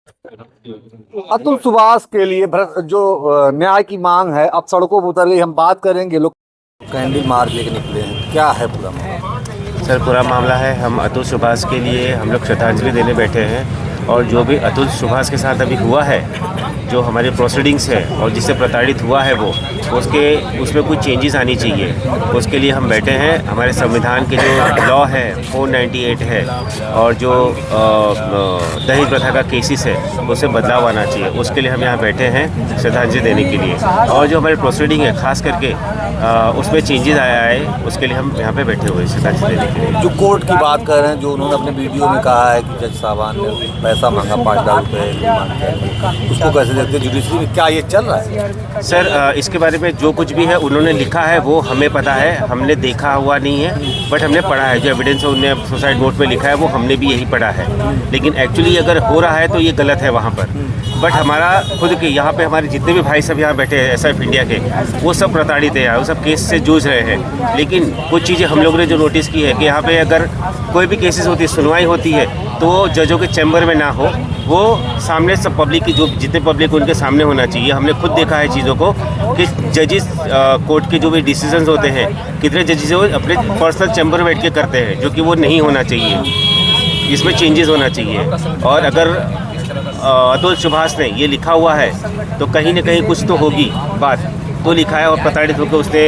अतुल सुभाष के लिए जो न्याय की मांग है, अब सड़कों पर उतर गई। हम बात करेंगे, लोग कैंडल मार्च लेके निकले हैं, क्या है पूरा मामला? सर, पूरा मामला है, हम अतुल सुभाष के लिए हम लोग श्रद्धांजलि देने बैठे हैं। और जो भी अतुल सुभाष के साथ अभी हुआ है, जो हमारे प्रोसीडिंग्स है और जिससे प्रताड़ित हुआ है वो उसमें कुछ चेंजेस आनी चाहिए, उसके लिए हम बैठे हैं। हमारे संविधान के जो लॉ है 498 है, और जो दहेज प्रथा का केसेस है उससे बदलाव आना चाहिए, उसके लिए हम यहाँ बैठे हैं श्रद्धांजलि देने के लिए। और जो हमारे प्रोसीडिंग है खास करके उसमें चेंजेस आया है, उसके लिए हम यहाँ पे बैठे हुए श्रद्धांजलि देने के लिए। जो कोर्ट की बात कर रहे हैं, जो उन्होंने अपने वीडियो में कहा है कि जज साहबान ने पैसा मांगा, 5 लाख रुपए, उसको कैसे देखते हैं जुडिशरी में? क्या ये चल रहा है? सर, इसके बारे में जो कुछ भी है उन्होंने लिखा है वो हमें पता है, हमने देखा हुआ नहीं है, बट हमने पढ़ा है। जो एविडेंस है उन्होंने सुसाइड नोट में लिखा है वो हमने भी यही पढ़ा है। लेकिन एक्चुअली अगर हो रहा है तो ये गलत है वहाँ पर। बट हमारा खुद के यहाँ पे हमारे जितने भी भाई सब यहाँ बैठे हैं SF इंडिया के, वो सब प्रताड़ित है, वो सब केस से जूझ रहे हैं। लेकिन कुछ चीज़ें हम लोगों ने जो नोटिस की है कि यहाँ पे अगर कोई भी केसेस होती है, सुनवाई होती है, तो जजों के चैम्बर में ना हो, वो सामने सब पब्लिक की, जो जितने पब्लिक उनके सामने होना चाहिए। हमने खुद देखा है चीज़ों को कि जजेस कोर्ट के जो भी डिसीजंस होते हैं, कितने जजेस वो अपने पर्सनल चैम्बर में बैठ के करते हैं, जो कि वो नहीं होना चाहिए। इसमें चेंजेस होना चाहिए। और अगर अतुल सुभाष ने ये लिखा हुआ है तो कहीं ना कहीं कुछ तो होगी बात, तो लिखा है। और प्रताड़ित होकर उसने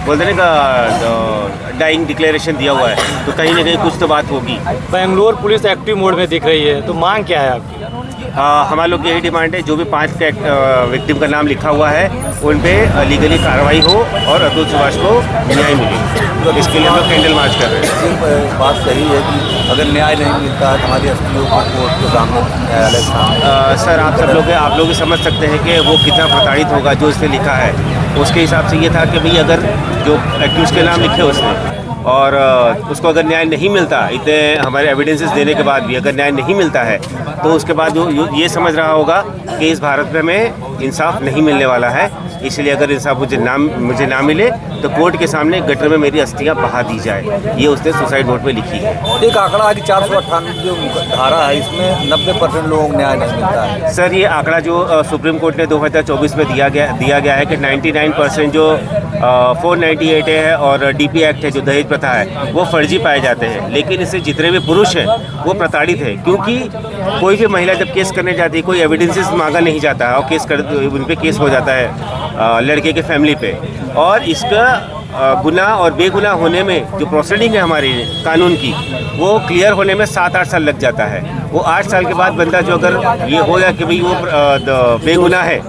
बोलते ना का डाइंग डिक्लेरेशन दिया हुआ है, तो कहीं ना कहीं कुछ तो बात होगी। बेंगलोर पुलिस एक्टिव मोड में दिख रही है, तो मांग क्या है आपकी? हमारे लोग यही डिमांड है, जो भी 5 विक्टिम का नाम लिखा हुआ है उन पे लीगली कार्रवाई हो और अतुल सुभाष को न्याय मिले। तो इसके लिए हम लोग कैंडल मार्च कर रहे हैं। बात सही है कि अगर न्याय नहीं मिलता है हमारी अस्थियों को कोर्ट के सामने, न्यायालय के सामने, सर आप लोग भी समझ सकते हैं कि वो कितना प्रताड़ित होगा। जो इसने लिखा है उसके हिसाब से ये था कि भाई अगर जो एक्यूज के नाम लिखे उसने, और उसको अगर न्याय नहीं मिलता, इतने हमारे एविडेंसेस देने के बाद भी अगर न्याय नहीं मिलता है, तो उसके बाद वो ये समझ रहा होगा कि इस भारत में इंसाफ नहीं मिलने वाला है। इसलिए अगर इंसाफ मुझे ना मिले तो कोर्ट के सामने गटर में मेरी अस्थियां बहा दी जाए, ये उसने सुसाइड नोट में लिखी है। एक आंकड़ा है कि 498 जो धारा है, इसमें 90% लोगों को न्याय नहीं मिलता है। सर, ये आंकड़ा जो सुप्रीम कोर्ट ने 2024 में दिया गया है कि 99% जो 498 है और DP एक्ट है, जो दहेज प्रथा है, वो फर्जी पाए जाते हैं। लेकिन इससे जितने भी पुरुष हैं वो प्रताड़ित है, क्योंकि कोई भी महिला जब केस करने जाती है, कोई एविडेंसेस मांगा नहीं जाता है और उन पे केस हो जाता है लड़के के फैमिली पे। और इसका गुनाह और बेगुनाह होने में जो प्रोसीडिंग है हमारी कानून की, वो क्लियर होने में 7-8 साल लग जाता है। वो 8 साल के बाद बंदा जो अगर ये हो जाए कि भाई वो बेगुनाह है,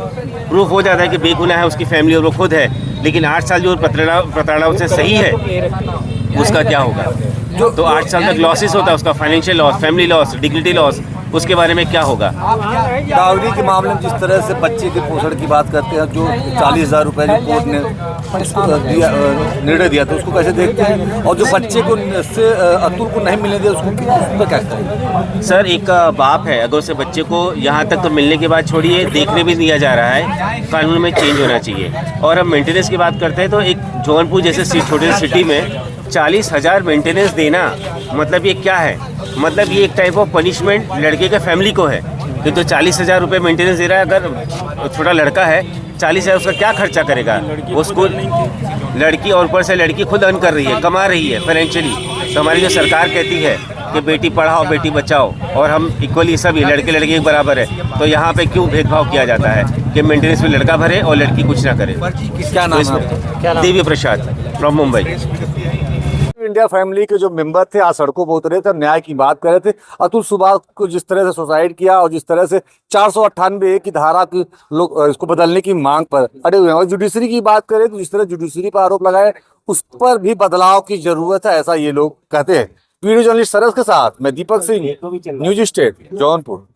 प्रूफ हो जाता है कि बेगुनाह है उसकी फैमिली और वो खुद है, लेकिन 8 साल जो प्रताड़ना से सही है, उसका क्या होगा? तो 8 साल तक लॉसेस होता है उसका, financial loss, family loss, dignity loss, उसके बारे में क्या होगा? डाउरी के मामले में जिस तरह से बच्चे के पोषण की बात करते हैं, जो 40,000 रुपये जो कोर्ट ने उसको निर्णय दिया था, उसको कैसे देखते हैं? और जो बच्चे को अतुल को नहीं मिलने दिया, उसको उस पर क्या करें? सर, एक बाप है, अगर उसे बच्चे को यहाँ तक तो मिलने के बाद छोड़िए, देखने भी दिया जा रहा है, कानून में चेंज होना चाहिए। और हम मेंटेनेंस की बात करते हैं तो एक जौनपुर जैसे छोटे सिटी में 40,000 मेंटेनेंस देना, मतलब ये क्या है? मतलब ये एक टाइप ऑफ पनिशमेंट लड़के के फैमिली को है कि तो 40,000 रुपये मेंटेनेंस दे रहा है। अगर छोटा लड़का है, 40,000 उसका क्या खर्चा करेगा? वो स्कूल लड़की, और ऊपर से लड़की खुद अर्न कर रही है, कमा रही है फाइनेंशियली। तो हमारी जो सरकार कहती है कि बेटी पढ़ाओ बेटी बचाओ, और हम इक्वली सभी लड़के लड़की एक बराबर है, तो यहाँ पे क्यों भेदभाव किया जाता है कि मेंटेनेंस में लड़का भरे और लड़की कुछ ना करे? क्या नाम है? Devi Prasad from Mumbai. India family के जो मेंबर थे आज सड़कों पर उतरे थे, न्याय की बात कर रहे थे। अतुल सुभाष को जिस तरह से सुसाइड किया और जिस तरह से 498 की धारा की लोग इसको बदलने की मांग पर अड़े हुए हैं। और जुडिशरी की बात करें तो जिस तरह जुडिशरी पर आरोप लगाए, उस पर भी बदलाव की जरूरत है, ऐसा ये लोग कहते हैं। वीडियो जर्नलिस्ट सरस के साथ मैं दीपक सिंह, न्यूज स्टेट जौनपुर।